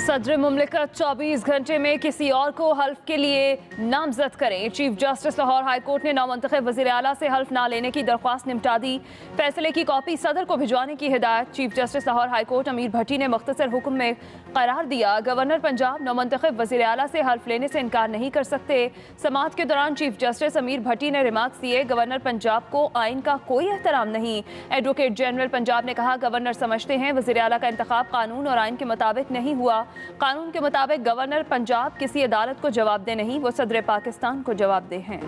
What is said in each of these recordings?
सदर मुमलिकत 24 घंटे में किसी और को हल्फ के लिए नामजद करें। Chief justice Lahore high court ने नामुंतखब वज़ीर आला से हल्फ ना लेने की दरख्वास्त निपटा दी। फैसले की कॉपी सदर को भिजवाने की हिदायत। Chief justice Lahore high court अमीर भट्टी ने मुख्तसर हुक्म में करार दिया, गवर्नर पंजाब नामुंतखब वज़ीर आला से हल्फ लेने से इनकार नहीं कर सकते। समाअत के दौरान चीफ जस्टिस अमीर भट्टी ने रिमार्क्स दिए, गवर्नर पंजाब को आइन का कोई एहतराम नहीं। एडवोकेट जनरल पंजाब ने कहा, गवर्नर समझते हैं वज़ीर आला का इंतखाब कानून और आइन के मुताबिक नहीं हुआ। कानून के मुताबिक गवर्नर पंजाब किसी अदालत को जवाबदेह नहीं, वो सदर पाकिस्तान को जवाबदेह हैं।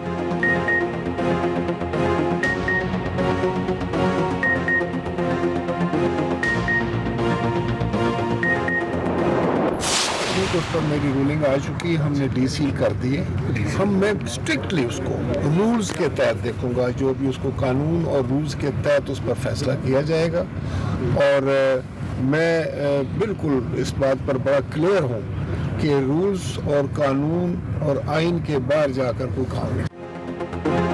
उस पर मेरी रूलिंग आ चुकी, हमने डीसील कर दिए। मैं स्ट्रिक्टली उसको रूल्स के तहत देखूंगा, जो भी उसको कानून और रूल्स के तहत उस पर फैसला किया जाएगा। और मैं बिल्कुल इस बात पर बड़ा क्लियर हूँ कि रूल्स और कानून और आइन के बाहर जाकर कोई काम नहीं।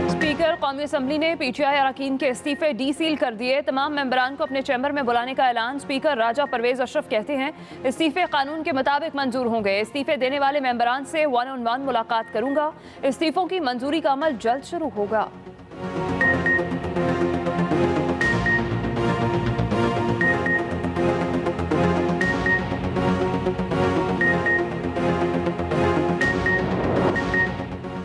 स्पीकर कौमी असम्बली ने पीटीआई अरकान के इस्तीफे डीसील कर दिए। तमाम मेंबरान को अपने चैम्बर में बुलाने का ऐलान। स्पीकर राजा परवेज अशरफ कहते हैं, इस्तीफे कानून के मुताबिक मंजूर होंगे। इस्तीफे देने वाले मेंबरान से 1-on-1 मुलाकात करूंगा। इस्तीफों की मंजूरी का अमल जल्द शुरू होगा।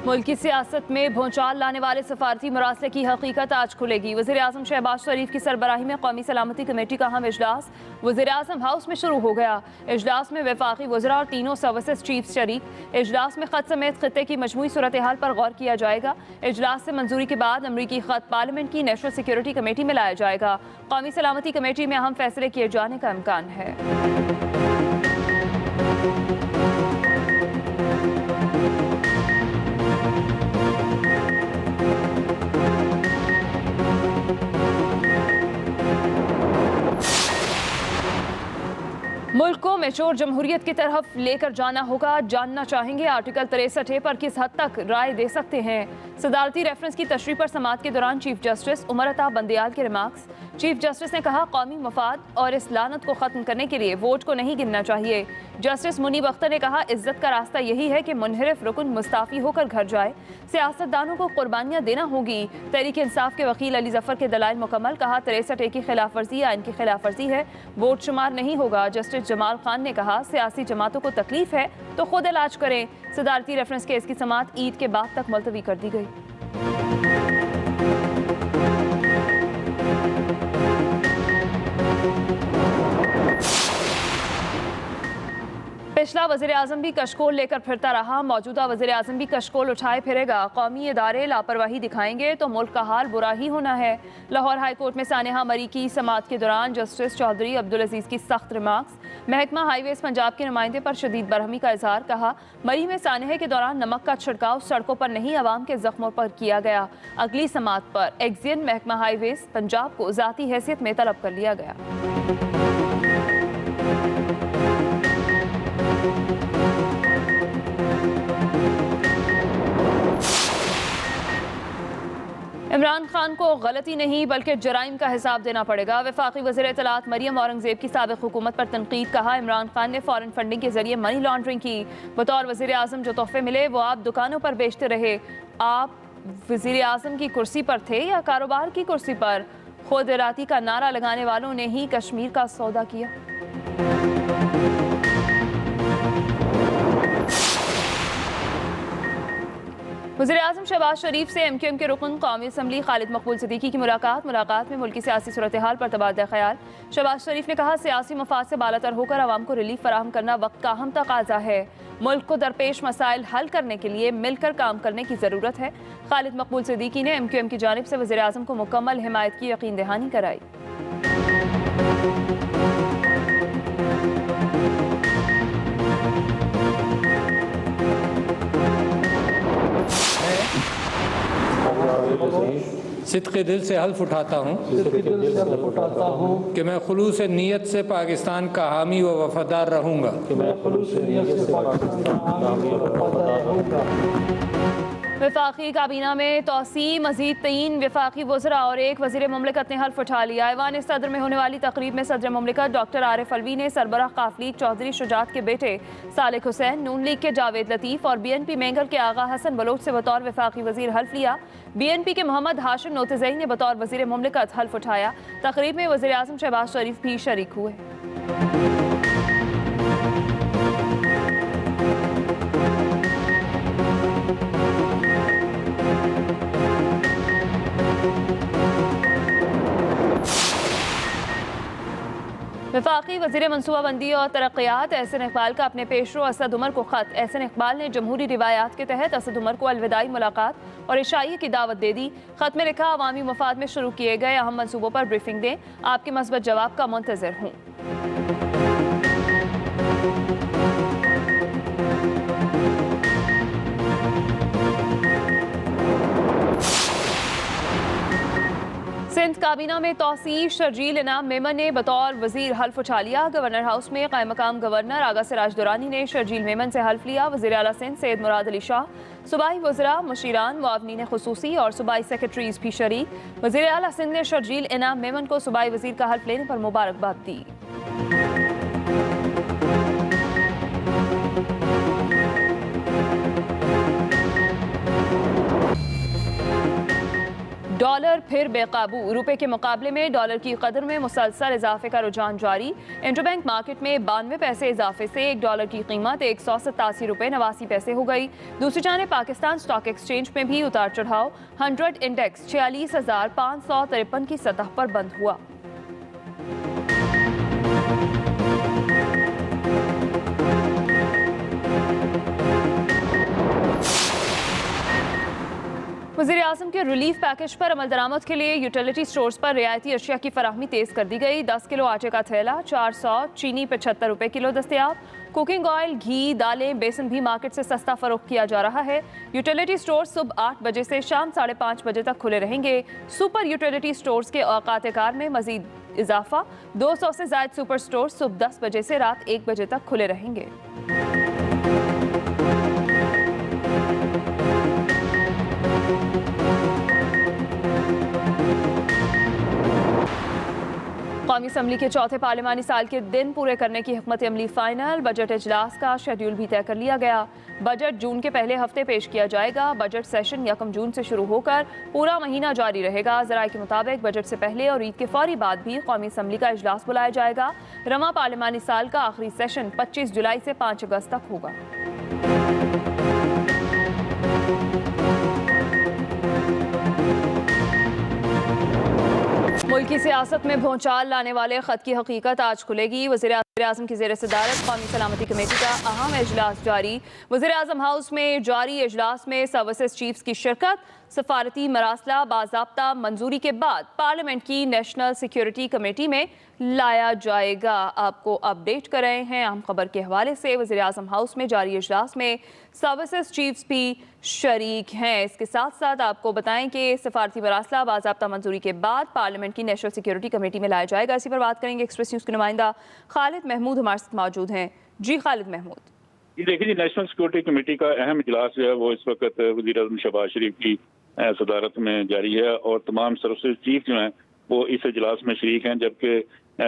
मुल्क की सियासत में भूचाल लाने वाले सफारती मरासले की हकीकत आज खुलेगी। वज़ीर आज़म शहबाज शरीफ की सरबराही में कौमी सलामती कमेटी का अहम इजलास वज़ीर आज़म हाउस में शुरू हो गया। इजलास में वफाकी वज़रा और तीनों सर्विसेज चीफ शरीक। इजलास में खत समेत खित्ते की मजमूई सूरत हाल पर गौर किया जाएगा। इजलास से मंजूरी के बाद अमरीकी खत पार्लियामेंट की नेशनल सिक्योरिटी कमेटी में लाया जाएगा। कौमी सलामती कमेटी में अहम फैसले किए जाने का इम्कान है। मुल्क को मैच्योर जमहूरियत की तरफ लेकर जाना होगा। जानना चाहेंगे आर्टिकल 63 पर किस हद तक राय दे सकते हैं। सदारती रेफरेंस की तशरीह पर समाअत के दौरान चीफ जस्टिस उमर अता बंदियाल के रिमार्क्स। चीफ जस्टिस ने कहा, कौमी मफाद और इस लानत को ख़त्म करने के लिए वोट को नहीं गिनना चाहिए। जस्टिस मुनीब अख्तर ने कहा, इज्जत का रास्ता यही है कि मुनहरिफ रुकन मुस्ताफ़ी होकर घर जाए। सियासतदानों को कुर्बानियाँ देना होगी। तहरीक इंसाफ के वकील अली जफर के दलाइल मुकम्मल। कहा, 63A की खिलाफ वर्जी आइन की खिलाफ वर्जी है, वोट शुमार नहीं होगा। जस्टिस जमाल खान ने कहा, सियासी जमातों को तकलीफ है तो खुद इलाज करें। सदारती रेफरेंस केस की समाअत ईद के बाद तक मुलतवी कर दी गई। पिछला वज़ीर आज़म भी कशकोल लेकर फिरता रहा, मौजूदा वज़ीर आज़म भी कशकोल उठाए फिरेगा। कौमी इदारे लापरवाही दिखाएंगे तो मुल्क का हाल बुरा ही होना है। लाहौर हाई कोर्ट में सानेहा मरी की समाअत के दौरान जस्टिस चौधरी अब्दुल अजीज़ की सख्त रिमार्क्स। महकमा हाईवेज पंजाब के नुमाइंदे पर शदीद बरहमी का इजहार। कहा, मरी में सानेहे के दौरान नमक का छिड़काव सड़कों पर नहीं, आवाम के जख्मों पर किया गया। अगली समाअत पर एक्जियन महकमा हाईवेज पंजाब को ज़ाती हैसियत में तलब कर लिया गया। इमरान खान को गलती नहीं बल्कि जराइम का हिसाब देना पड़ेगा। वफाकी वज़ीर इत्तलात मरियम औरंगज़ेब की साबिक़ हुकूमत पर तनकीद। कहा, इमरान खान ने फॉरेन फंडिंग के जरिए मनी लॉन्ड्रिंग की। बतौर वज़ीर आज़म जो तोहफे मिले वो आप दुकानों पर बेचते रहे। आप वज़ीर आज़म की कुर्सी पर थे या कारोबार की कुर्सी पर? खुद इरादी का नारा लगाने वालों ने ही कश्मीर का सौदा किया। वज़ीर आज़म शहबाज शरीफ से MQM के रुकन कौमी असम्बली खालिद मकबूल सिद्दीकी की मुलाकात में मुल्की सियासी सूरत हाल पर तबादला ख्याल। शहबाज शरीफ ने कहा, सियासी मफाद से बालातर होकर आवाम को रिलीफ फराहम करना वक्त का अहम तकाजा है। मुल्क को दरपेश मसाइल हल करने के लिए मिलकर काम करने की ज़रूरत है। खालिद मकबूल सिद्दीकी ने MQM की जानिब से वज़ीर आज़म को मुकम्मल हिमायत की यकीन दहानी कराई। सिद्क़े दिल से हल्फ उठाता हूँ कि मैं खुलूस नीयत से पाकिस्तान का हामी व वफादार रहूँगा। वफाकी काबीना में तोसी, मजीद 3 वफाकी वज़रा और 1 वज़ीर मुमलिकत ने हल्फ उठा लिया। ऐवान सदर में होने वाली तकरीब में सदर मुमलिकत डॉक्टर आरिफ अलवी ने सरबराह काफ लीग चौधरी शुजात के बेटे सालिक हुसैन, नून लीग के जावेद लतीफ़ और BNP मेंगल के आगा हसन बलोच से बतौर वफाकी वज़ीर हल्फ लिया। BNP के मोहम्मद हाशिम नोतज़ई ने बतौर वज़ीर मुमलिकत हल्फ उठाया। तकरीब में वज़ीर आज़म शहबाज शरीफ भी शरीक हुए। वफाकी वज़ीर मनसूबाबंदी और तरक्यात एहसन इकबाल का अपने पेशरो असद उमर को ख़त। एहसन इकबाल ने जमहूरी रिवायात के तहत असद उमर को अलविदाई मुलाकात और इशाई की दावत दे दी। ख़त में लिखा, अवामी मफाद में शुरू किए गए अहम मनसूबों पर ब्रीफिंग दें, आपके मस्बत जवाब का मुंतज़िर हूँ। सिंध काबीना में तौसीर शर्जील इनाम मेमन ने बतौर वजीर हल्फ उठा लिया। गवर्नर हाउस में कायम मकाम गवर्नर आगा सिराज दुरानी ने शर्जील मेमन से हल्फ लिया। वज़ीर आला सिंध सैयद मुराद अली शाह, सूबाई वज़रा, मुशीरान, मुआवनीन खुसूसी और सूबाई सेक्रेटरीज भी शरीक। वज़ीर आला सिंध ने शर्जील इनाम मेमन को सूबाई वज़ीर का हल्फ लेने पर मुबारकबाद दी। डॉलर फिर बेकाबू, रुपए के मुकाबले में डॉलर की कदर में मुसलसल इजाफे का रुझान जारी। इंटरबैंक मार्केट में 92 पैसे इजाफे से $1 की कीमत 187 रुपये 89 पैसे हो गई। दूसरी जाने पाकिस्तान स्टॉक एक्सचेंज में भी उतार चढ़ाव। 100 इंडेक्स 46,553 की सतह पर बंद हुआ। वज़ीर आज़म के रिलीफ पैकेज पर अमल दरामद के लिए यूटिलिटी स्टोर्स पर रियायती अशिया की फराहमी तेज़ कर दी गई। 10 किलो आटे का थैला 400, चीनी 75 रुपये किलो दस्तयाब। कुकिंग ऑयल, घी, दालें, बेसन भी मार्केट से सस्ता फरोख्त किया जा रहा है। यूटिलिटी स्टोर्स सुबह 8 बजे से शाम 5:30 बजे तक खुले रहेंगे। सुपर यूटिलिटी स्टोर्स के औकात कार में मजीद इजाफा। 200 से ज़ायद सुपर स्टोर सुबह 10 बजे से रात 1 बजे तक खुले रहेंगे। कौमी असम्बली के चौथे पार्लिमानी साल के दिन पूरे करने की हिकमत अमली फाइनल। बजट इजलास का शेड्यूल भी तय कर लिया गया। बजट जून के पहले हफ्ते पेश किया जाएगा। बजट सेशन 1 जून से शुरू होकर पूरा महीना जारी रहेगा। ज़राए के मुताबिक बजट से पहले और ईद के फौरी बाद भी कौमी असम्बली का इजलास बुलाया जाएगा। रमा पार्लिमानी साल का आखिरी सेशन 25 जुलाई से 5 अगस्त तक होगा। मुल्की सियासत में भूचाल लाने वाले खत की हकीकत आज खुलेगी। वज़ीर आज़म की ज़ेर सदारत कौमी सलामती कमेटी का अहम इजलास जारी। वज़ीर आज़म हाउस में जारी इजलास में सर्विसेज चीफ्स की शिरकत। सफारती मरासला बाज़ाब्ता मंजूरी के बाद पार्लियामेंट की नेशनल सिक्योरिटी कमेटी में लाया जाएगा। आपको अपडेट कर रहे हैं अहम खबर के हवाले से। वज़ीर आज़म हाउस में जारी इजलास में सर्विसेज चीफ्स भी शरीक हैं। इसके साथ साथ आपको बताएं कि सफारती मरासला बाज़ाब्ता मंजूरी के बाद पार्लियामेंट की नेशनल सिक्योरिटी कमेटी में लाया जाएगा। इसी पर बात करेंगे एक्सप्रेस न्यूज़ के नुमाइंदा खालिद महमूद हमारे साथ मौजूद हैं। जी खालिद महमूद। जी देखिए जी, नेशनल सिक्योरिटी कमेटी का अहम इजलास जो है वो इस वक्त वज़ीर आज़म शहबाज शरीफ की सदारत में जारी है और तमाम सर्विसेज चीफ जो हैं वो इस इजलास में शरीक हैं, जबकि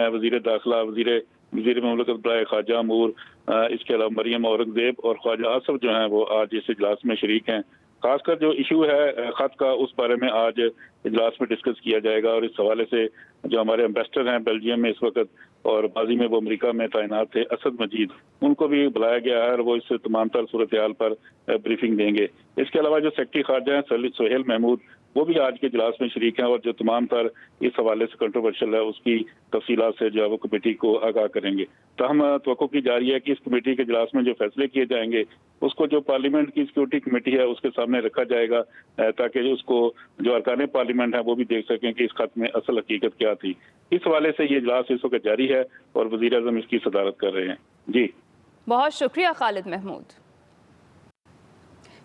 वज़ीर दाखिला, वज़ीर मुमलिकत बराए ख्वाजा अमूर, इसके अलावा मरियम औरंगजेब और ख्वाजा आसफ जो हैं वो आज इस इजलास में शरीक हैं। खासकर जो इशू है खत का, उस बारे में आज इजलास में डिस्कस किया जाएगा और इस हवाले से जो हमारे एम्बेसडर हैं बेल्जियम में इस वक्त और माजी में वो अमेरिका में तैनात थे, असद मजीद, उनको भी बुलाया गया है और वो इस तमाम तर सूरत हाल पर ब्रीफिंग देंगे। इसके अलावा जो सेक्रेटरी खारजा हैं सोहेल महमूद, वो भी आज के इजलास में शरीक हैं और जो तमाम तर इस हवाले से कंट्रोवर्शियल है उसकी तफसीलात से जो है वो कमेटी को आगाह करेंगे। तो हम तवक्को की जा रही है कि इस कमेटी के इजलास में जो फैसले किए जाएंगे उसको जो पार्लियामेंट की सिक्योरिटी कमेटी है उसके सामने रखा जाएगा, ताकि उसको जो अरकान पार्लियामेंट है वो भी देख सकें कि इस खत में असल हकीकत क्या थी। इस हवाले से ये इजलास इस वक्त जारी है और वज़ीर आज़म इसकी सदारत कर रहे हैं। जी बहुत शुक्रिया Khalid Mahmood.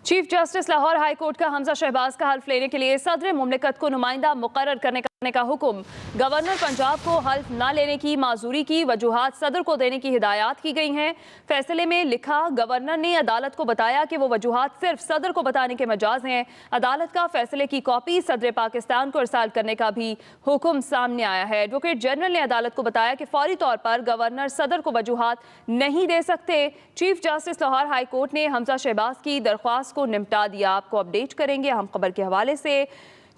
Chief justice Lahore high court का हमजा शहबाज का हल्फ लेने के लिए सदर मुमलिकत को नुमाइंदा मुकर्रर करने का करने का हुक्म। गवर्नर पंजाब को हल्फ न लेने की माजूरी की वजूहात सदर को देने की हिदायत की गई हैं। फैसले में लिखा, गवर्नर ने अदालत को बताया कि वो वजूहात सिर्फ सदर को बताने के मजाज हैं। अदालत का फैसले की कॉपी सदर पाकिस्तान को इरसाल करने का भी हुक्म सामने आया है। एडवोकेट जनरल ने अदालत को बताया कि फौरी तौर पर गवर्नर सदर को वजूहात नहीं दे सकते। Chief justice Lahore high court ने हमजा शहबाज की दरख्वास्त को निपटा दिया। आपको अपडेट करेंगे हम खबर के हवाले से।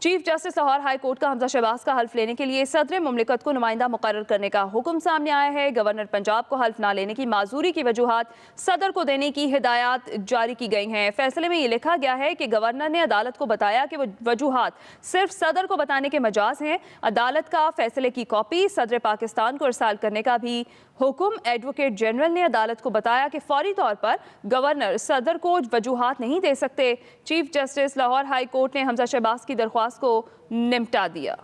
Chief justice Lahore high court का हमजा शहबाज का हल्फ लेने के लिए सदर मुमलिकत को नुमाइंदा मुकर्रर करने का हुक्म सामने आया है। गवर्नर पंजाब को हल्फ ना लेने की माजूरी की वजूहात सदर को देने की हिदायत जारी की गई हैं। फैसले में ये लिखा गया है कि गवर्नर ने अदालत को बताया कि वजूहात सिर्फ सदर को बताने के मजाज हैं। अदालत का फैसले की कॉपी सदर पाकिस्तान को इरसाल करने का भी हुक्म। एडवोकेट जनरल ने अदालत को बताया कि फौरी तौर पर गवर्नर सदर को वजूहात नहीं दे सकते। Chief justice Lahore high court ने हमजा शहबाज की दरख्वास्त को निपटा दिया।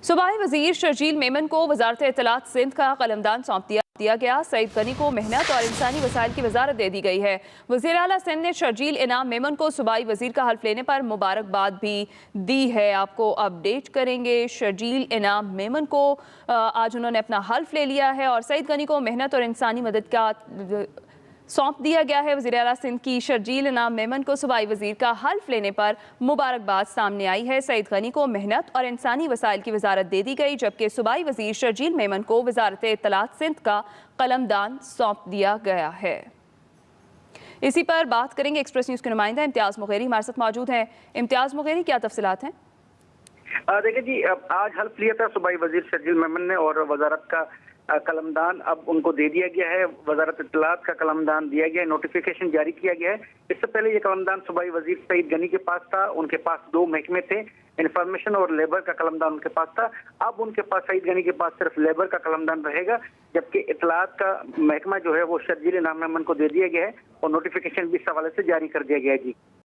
सूबाई वजीर शर्जील मेमन को वजारत इत्तलात सिंध का कलमदान सौंप दिया गया। सईद गनी को मेहनत और इंसानी वसाइल की वजारत दे दी गई है। वज़ीर आला सिंध ने शर्जील इनाम मेमन को सूबाई वजीर का हल्फ लेने पर मुबारकबाद भी दी है। आपको अपडेट करेंगे। शर्जील इनाम मेमन को आज उन्होंने अपना हल्फ ले लिया है और सईद गनी को मेहनत और इंसानी मदद का सौंप दिया गया है। वज़ीर आला सिंध की शर्जील इनाम मेमन को सूबाई वजीर का हल्फ लेने पर मुबारकबाद सामने आई है। सईद गनी को मेहनत और इंसानी वसाइल की वजारत दे दी गई, जबकि सूबाई वजीर शर्जील मेमन को वजारत इत्तलात सिंध का कलमदान सौंप दिया गया है। इसी पर बात करेंगे। एक्सप्रेस न्यूज़ के नुमाइंदा इम्तियाज़ मुगेरी हमारे साथ मौजूद हैं। इम्तियाज़ मुगेरी, क्या तफसीलात हैं? देखिए जी, आज हल्फ लिया था सूबाई वजीर शर्जील मेमन ने और वजारत का कलमदान अब उनको दे दिया गया है। वजारत इत्तलात का कलमदान दिया गया है, नोटिफिकेशन जारी किया गया है। इससे पहले ये कलमदान सूबाई वजीर सईद गनी के पास था। उनके पास 2 महकमे थे, इंफॉर्मेशन और लेबर का कलमदान उनके पास था। अब उनके पास सईद गनी के पास सिर्फ लेबर का कलमदान रहेगा, जबकि इत्तलात का महकमा जो है वो शर्जील इनाम मेमन को दे दिया गया है और नोटिफिकेशन भी इस हवाले से जारी कर दिया गया है जी।